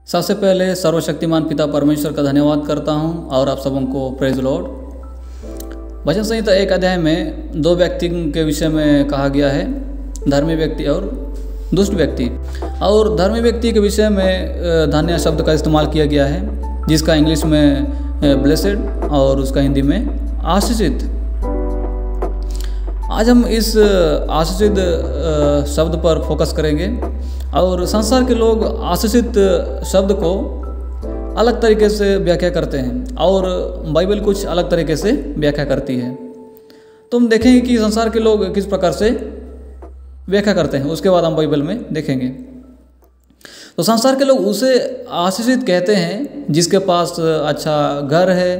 सबसे पहले सर्वशक्तिमान पिता परमेश्वर का धन्यवाद करता हूं और आप सबों को प्रेज लॉर्ड। वचन संहिता 1 अध्याय में 2 व्यक्ति के विषय में कहा गया है, धर्मी व्यक्ति और दुष्ट व्यक्ति। और धर्मी व्यक्ति के विषय में धन्य शब्द का इस्तेमाल किया गया है, जिसका इंग्लिश में ब्लेसेड और उसका हिंदी में आशीषित। आज हम इस आशीषित शब्द पर फोकस करेंगे। और संसार के लोग आशीषित शब्द को अलग तरीके से व्याख्या करते हैं और बाइबल कुछ अलग तरीके से व्याख्या करती है। तो हम देखेंगे कि संसार के लोग किस प्रकार से व्याख्या करते हैं, उसके बाद हम बाइबल में देखेंगे। तो संसार के लोग उसे आशीषित कहते हैं जिसके पास अच्छा घर है,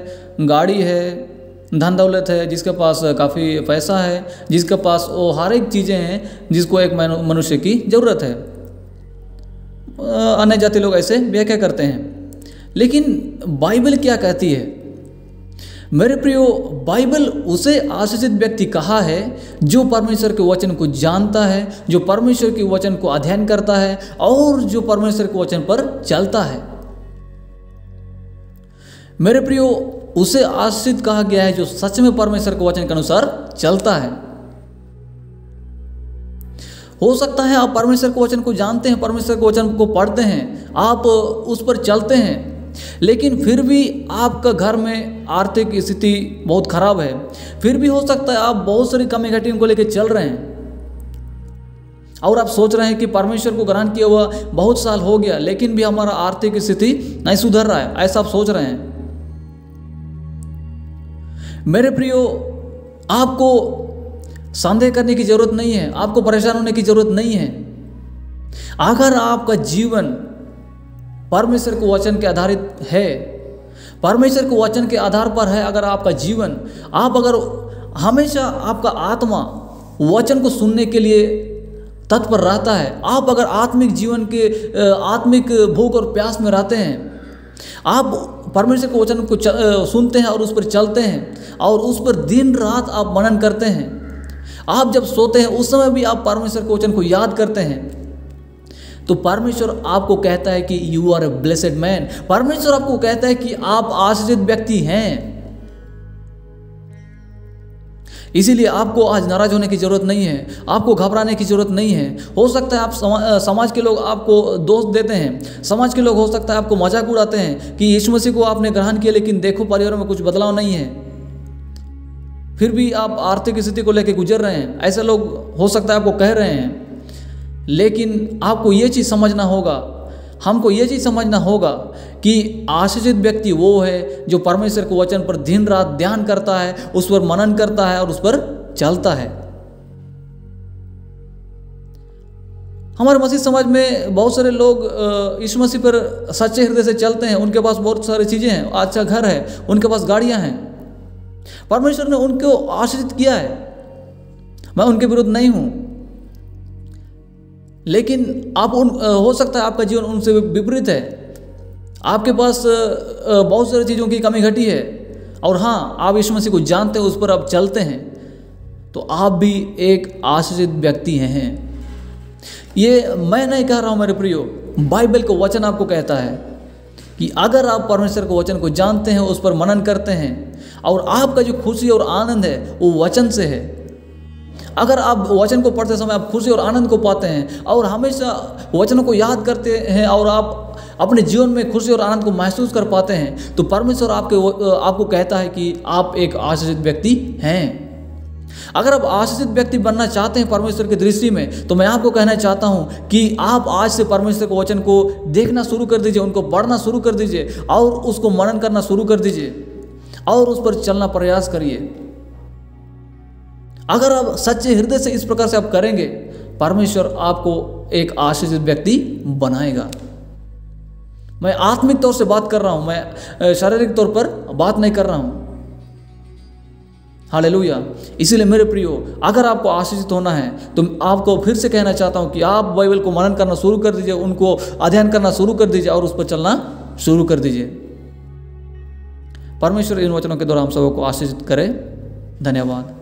गाड़ी है, धन दौलत है, जिसके पास काफ़ी पैसा है, जिसके पास वो हर एक चीज़ें हैं जिसको एक मनुष्य की ज़रूरत है। अन्य जाति लोग ऐसे व्याख्या करते हैं। लेकिन बाइबल क्या कहती है? मेरे प्रियो, बाइबल उसे आशीषित व्यक्ति कहा है जो परमेश्वर के वचन को जानता है, जो परमेश्वर के वचन को अध्ययन करता है और जो परमेश्वर के वचन पर चलता है। मेरे प्रियो, उसे आशीषित कहा गया है जो सच में परमेश्वर के वचन के अनुसार चलता है। हो सकता है आप परमेश्वर के वचन को जानते हैं, परमेश्वर के वचन को पढ़ते हैं, आप उस पर चलते हैं, लेकिन फिर भी आपका घर में आर्थिक स्थिति बहुत खराब है। फिर भी हो सकता है आप बहुत सारी कमी घटियों को लेकर चल रहे हैं और आप सोच रहे हैं कि परमेश्वर को ग्रहण किया हुआ बहुत साल हो गया, लेकिन भी हमारा आर्थिक स्थिति नहीं सुधर रहा है, ऐसा आप सोच रहे हैं। मेरे प्रियो, आपको संदेह करने की जरूरत नहीं है, आपको परेशान होने की जरूरत नहीं है। अगर आपका जीवन परमेश्वर के वचन के आधारित है, परमेश्वर के वचन के आधार पर है, अगर आपका जीवन, आप अगर हमेशा आपका आत्मा वचन को सुनने के लिए तत्पर रहता है, आप अगर आत्मिक जीवन के आत्मिक भूख और प्यास में रहते हैं, आप परमेश्वर के वचन को सुनते हैं और उस पर चलते हैं और उस पर दिन रात आप मनन करते हैं, आप जब सोते हैं उस समय भी आप परमेश्वर के वचन को याद करते हैं, तो परमेश्वर आपको कहता है कि you are a blessed man. परमेश्वर आपको कहता है कि आप आशीषित व्यक्ति हैं। इसीलिए आपको आज नाराज होने की जरूरत नहीं है, आपको घबराने की जरूरत नहीं है। हो सकता है आप समाज के लोग आपको दोष देते हैं, समाज के लोग हो सकता है आपको मजाक उड़ाते हैं कि यीशु मसीह को आपने ग्रहण किया लेकिन देखो परिवार में कुछ बदलाव नहीं है, फिर भी आप आर्थिक स्थिति को लेकर गुजर रहे हैं, ऐसे लोग हो सकता है आपको कह रहे हैं। लेकिन आपको ये चीज़ समझना होगा, हमको ये चीज़ समझना होगा कि आशीषित व्यक्ति वो है जो परमेश्वर के वचन पर दिन रात ध्यान करता है, उस पर मनन करता है और उस पर चलता है। हमारे मसीह समाज में बहुत सारे लोग यीशु मसीह पर सच्चे हृदय से चलते हैं, उनके पास बहुत सारी चीज़ें हैं, अच्छा घर है, उनके पास गाड़ियाँ हैं, परमेश्वर ने उनको आशीषित किया है। मैं उनके विरुद्ध नहीं हूँ, लेकिन आप हो सकता है आपका जीवन उनसे विपरीत है, आपके पास बहुत सारी चीज़ों की कमी घटी है और हाँ, आप यीशु मसीह को जानते हैं, उस पर आप चलते हैं, तो आप भी एक आशीषित व्यक्ति हैं। ये मैं नहीं कह रहा हूँ मेरे प्रियो, बाइबल का वचन आपको कहता है कि अगर आप परमेश्वर के वचन को जानते हैं, उस पर मनन करते हैं और आपका जो खुशी और आनंद है वो वचन से है। अगर आप वचन को पढ़ते समय आप खुशी और आनंद को पाते हैं और हमेशा वचनों को याद करते हैं और आप अपने जीवन में खुशी और आनंद को महसूस कर पाते हैं, तो परमेश्वर आपको कहता है कि आप एक आशीषित व्यक्ति हैं। अगर आप आशीषित व्यक्ति बनना चाहते हैं परमेश्वर की दृष्टि में, तो मैं आपको कहना चाहता हूं कि आप आज से परमेश्वर के वचन को देखना शुरू कर दीजिए, उनको पढ़ना शुरू कर दीजिए और उसको मनन करना शुरू कर दीजिए और उस पर चलना प्रयास करिए। अगर आप सच्चे हृदय से इस प्रकार से आप करेंगे, परमेश्वर आपको एक आशीषित व्यक्ति बनाएगा। मैं आत्मिक तौर से बात कर रहा हूं, मैं शारीरिक तौर पर बात नहीं कर रहा हूं। हालेलुया। इसीलिए मेरे प्रियो, अगर आपको आशीषित होना है तो आपको फिर से कहना चाहता हूं कि आप बाइबल को मनन करना शुरू कर दीजिए, उनको अध्ययन करना शुरू कर दीजिए और उस पर चलना शुरू कर दीजिए। परमेश्वर इन वचनों के द्वारा हम सबको आशीषित करे। धन्यवाद।